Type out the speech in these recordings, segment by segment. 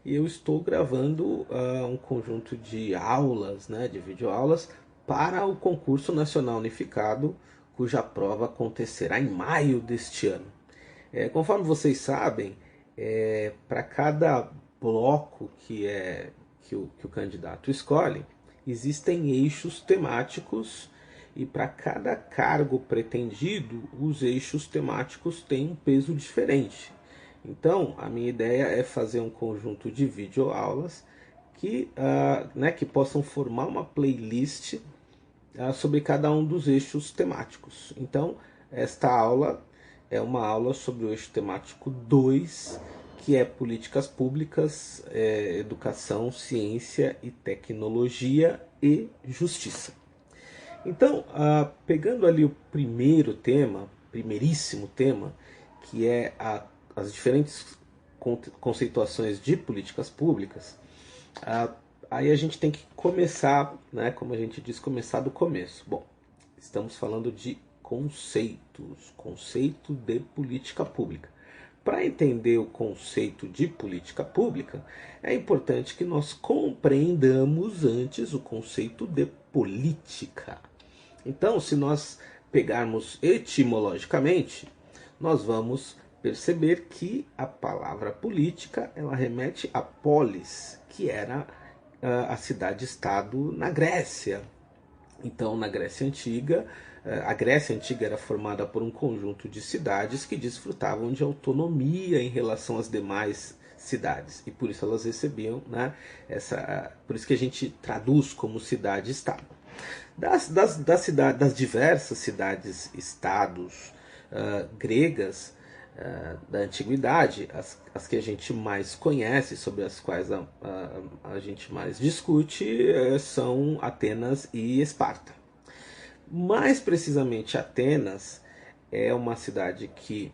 e eu estou gravando um conjunto de aulas, né, de videoaulas, para o concurso nacional unificado, cuja prova acontecerá em maio deste ano. Conforme vocês sabem, para cada bloco que o candidato escolhe, existem eixos temáticos e para cada cargo pretendido, os eixos temáticos têm um peso diferente. Então, a minha ideia é fazer um conjunto de videoaulas que possam formar uma playlist sobre cada um dos eixos temáticos. Então, esta aula é uma aula sobre o eixo temático 2, que é políticas públicas, educação, ciência e tecnologia e justiça. Então, pegando ali o primeiro tema, primeiríssimo tema, que é as diferentes conceituações de políticas públicas, aí a gente tem que começar, né, como a gente diz, começar do começo. Bom, estamos falando de conceitos, conceito de política pública. Para entender o conceito de política pública, é importante que nós compreendamos antes o conceito de política. Então, se nós pegarmos etimologicamente, nós vamos perceber que a palavra política ela remete a polis, que era a cidade-estado na Grécia. Então, na Grécia Antiga, a Grécia Antiga era formada por um conjunto de cidades que desfrutavam de autonomia em relação às demais cidades. E por isso elas recebiam, né, por isso que a gente traduz como cidade-estado. Das diversas cidades-estados gregas da antiguidade, as que a gente mais conhece, sobre as quais a gente mais discute, são Atenas e Esparta. Mais precisamente, Atenas é uma cidade que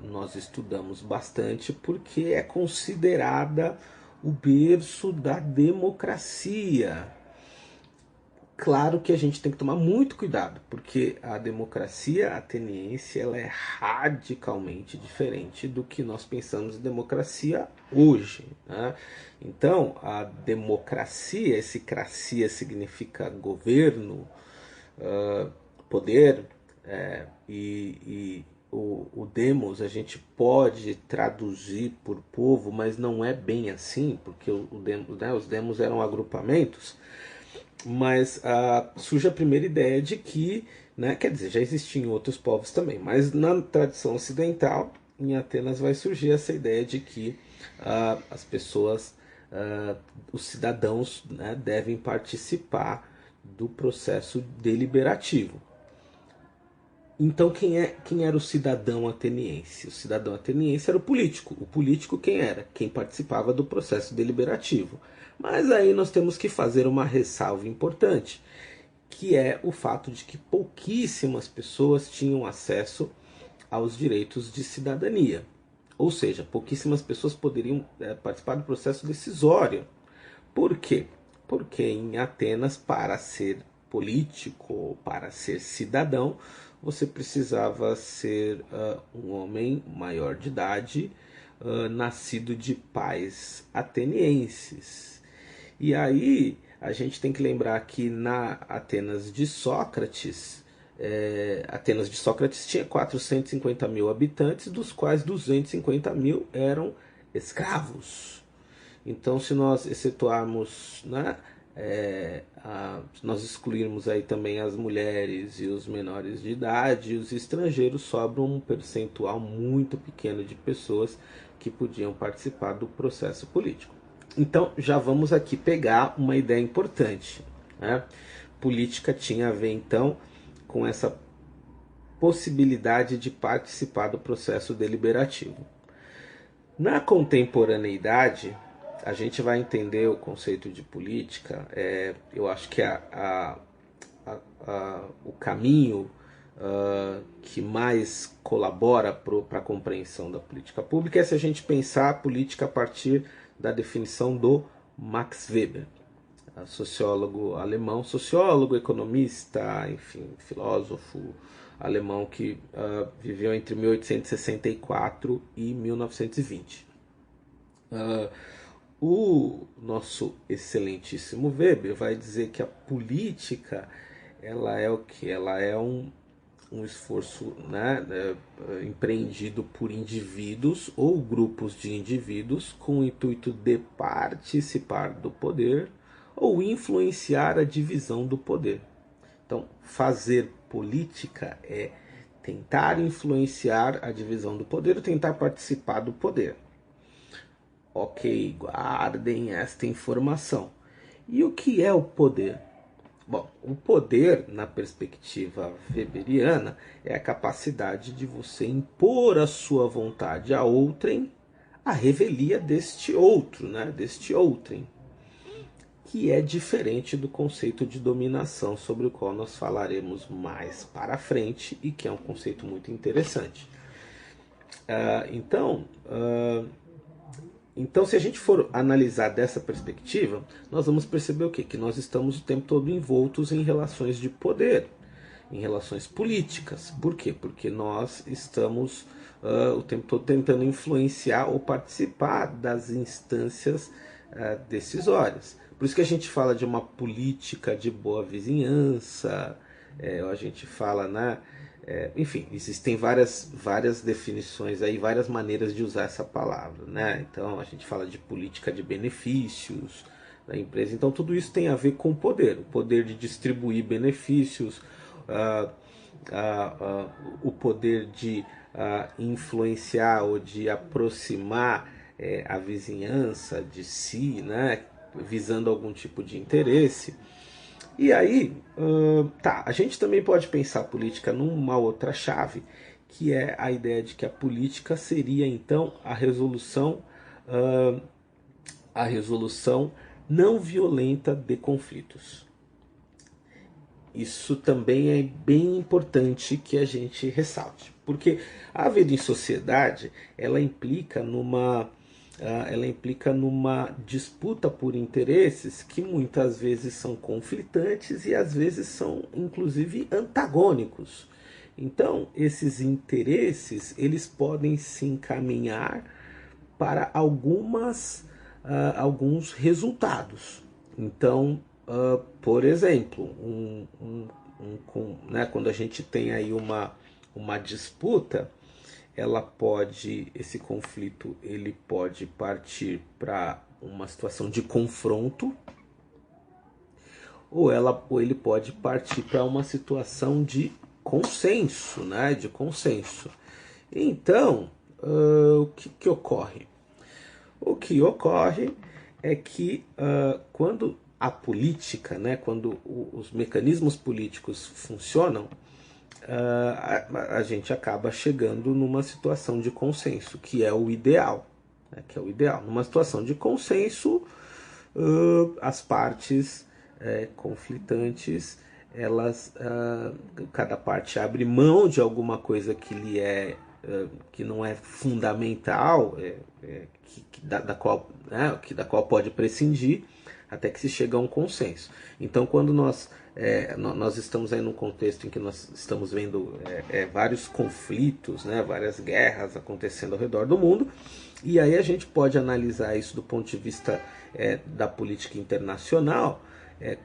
nós estudamos bastante porque é considerada o berço da democracia. Claro que a gente tem que tomar muito cuidado, porque a democracia ateniense ela é radicalmente diferente do que nós pensamos em democracia hoje, né? Então, a democracia, esse cracia significa governo, poder, e o demos a gente pode traduzir por povo, mas não é bem assim, porque os demos eram agrupamentos. Mas surge a primeira ideia de que, né, quer dizer, já existia em outros povos também, mas na tradição ocidental, em Atenas vai surgir essa ideia de que as pessoas, os cidadãos, né, devem participar do processo deliberativo. Então quem era o cidadão ateniense? O cidadão ateniense era o político. O político quem era? Quem participava do processo deliberativo. Mas aí nós temos que fazer uma ressalva importante, que é o fato de que pouquíssimas pessoas tinham acesso aos direitos de cidadania. Ou seja, pouquíssimas pessoas poderiam participar do processo decisório. Por quê? Porque em Atenas, para ser político, para ser cidadão, você precisava ser um homem maior de idade, nascido de pais atenienses. E aí a gente tem que lembrar que na Atenas de Sócrates tinha 450 mil habitantes, dos quais 250 mil eram escravos. Então, se nós excetuarmos, né, se nós excluirmos aí também as mulheres e os menores de idade, os estrangeiros, sobra um percentual muito pequeno de pessoas que podiam participar do processo político. Então, já vamos aqui pegar uma ideia importante, né? Política tinha a ver, então, com essa possibilidade de participar do processo deliberativo. Na contemporaneidade, a gente vai entender o conceito de política. Eu acho que o caminho que mais colabora para a compreensão da política pública é se a gente pensar a política a partir da definição do Max Weber, sociólogo alemão, sociólogo, economista, enfim, filósofo alemão que viveu entre 1864 e 1920. O nosso excelentíssimo Weber vai dizer que a política ela é o que? Ela é um esforço, né, empreendido por indivíduos ou grupos de indivíduos com o intuito de participar do poder ou influenciar a divisão do poder. Então, fazer política é tentar influenciar a divisão do poder ou tentar participar do poder. Ok, guardem esta informação. E o que é o poder? Bom, o poder, na perspectiva weberiana, é a capacidade de você impor a sua vontade a outrem, a revelia deste outro, né? Deste outrem, que é diferente do conceito de dominação, sobre o qual nós falaremos mais para frente e que é um conceito muito interessante. Então, se a gente for analisar dessa perspectiva, nós vamos perceber o quê? Que nós estamos o tempo todo envoltos em relações de poder, em relações políticas. Por quê? Porque nós estamos o tempo todo tentando influenciar ou participar das instâncias decisórias. Por isso que a gente fala de uma política de boa vizinhança, a gente fala, né? Enfim, existem várias definições aí, várias maneiras de usar essa palavra, né? Então a gente fala de política de benefícios da empresa. Então tudo isso tem a ver com o poder de distribuir benefícios, o poder de influenciar ou de aproximar a vizinhança de si, né? Visando algum tipo de interesse. E aí, a gente também pode pensar a política numa outra chave, que é a ideia de que a política seria então a resolução não violenta de conflitos. Isso também é bem importante que a gente ressalte, porque a vida em sociedade ela implica numa disputa por interesses que muitas vezes são conflitantes e às vezes são inclusive antagônicos. Então, esses interesses eles podem se encaminhar para alguns resultados. Então, por exemplo, né, quando a gente tem aí uma disputa, esse conflito ele pode partir para uma situação de confronto, ou ele pode partir para uma situação de consenso, né? De consenso. Então, o que ocorre? O que ocorre é que quando a política, né, quando os mecanismos políticos funcionam, a gente acaba chegando numa situação de consenso, que é o ideal. Né, que é o ideal. Numa situação de consenso, as partes conflitantes, cada parte abre mão de alguma coisa que que não é fundamental, da qual pode prescindir, até que se chega a um consenso. Então, quando nós estamos aí num contexto em que nós estamos vendo vários conflitos, né, várias guerras acontecendo ao redor do mundo, e aí a gente pode analisar isso do ponto de vista da política internacional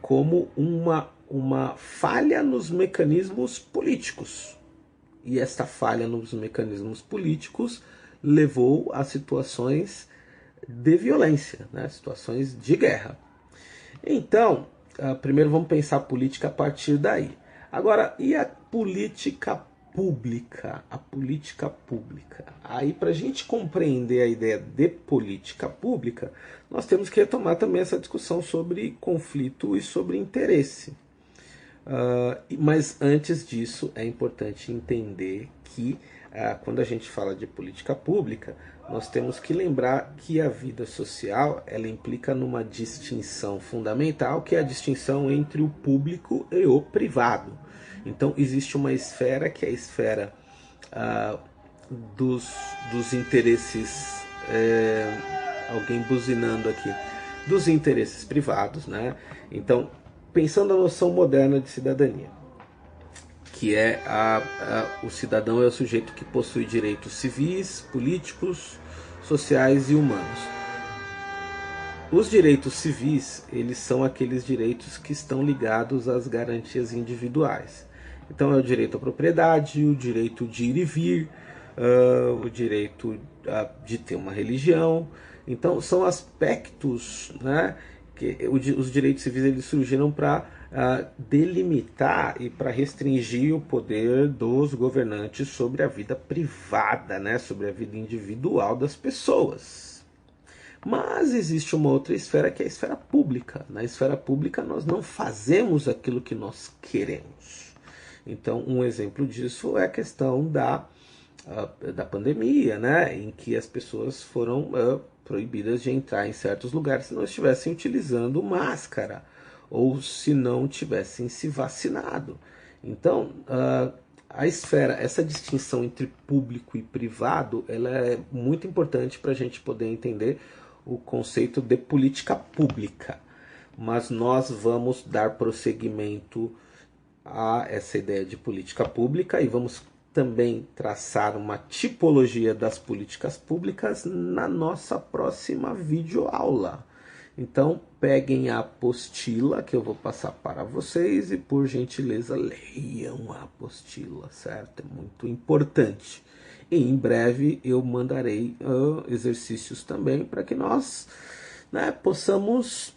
como uma falha nos mecanismos políticos. E esta falha nos mecanismos políticos levou a situações de violência, né, situações de guerra. Então, primeiro vamos pensar a política a partir daí. Agora, e a política pública? A política pública. Aí, para a gente compreender a ideia de política pública, nós temos que retomar também essa discussão sobre conflito e sobre interesse. Mas antes disso, é importante entender que quando a gente fala de política pública, nós temos que lembrar que a vida social ela implica numa distinção fundamental, que é a distinção entre o público e o privado. Então existe uma esfera que é a esfera dos interesses, alguém buzinando aqui, dos interesses privados, né? Então, pensando a noção moderna de cidadania, que é o cidadão é o sujeito que possui direitos civis, políticos, sociais e humanos. Os direitos civis, eles são aqueles direitos que estão ligados às garantias individuais. Então é o direito à propriedade, o direito de ir e vir, o direito de ter uma religião. Então são aspectos, né, que os direitos civis eles surgiram para delimitar e para restringir o poder dos governantes sobre a vida privada, né, sobre a vida individual das pessoas. Mas existe uma outra esfera que é a esfera pública. Na esfera pública nós não fazemos aquilo que nós queremos. Então um exemplo disso é a questão da pandemia, né, em que as pessoas foram proibidas de entrar em certos lugares se não estivessem utilizando máscara ou se não tivessem se vacinado. Então a esfera, essa distinção entre público e privado, ela é muito importante para a gente poder entender o conceito de política pública. Mas nós vamos dar prosseguimento a essa ideia de política pública e vamos também traçar uma tipologia das políticas públicas na nossa próxima videoaula. Então peguem a apostila que eu vou passar para vocês e por gentileza leiam a apostila, certo? É muito importante. E em breve eu mandarei exercícios também para que nós, né, possamos,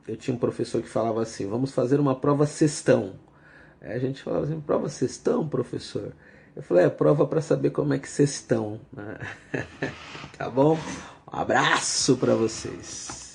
eu tinha um professor que falava assim, vamos fazer uma prova sextão. Aí a gente falava assim, prova sextão, professor? Eu falei, prova para saber como é que vocês estão, né? Tá bom? Um abraço para vocês.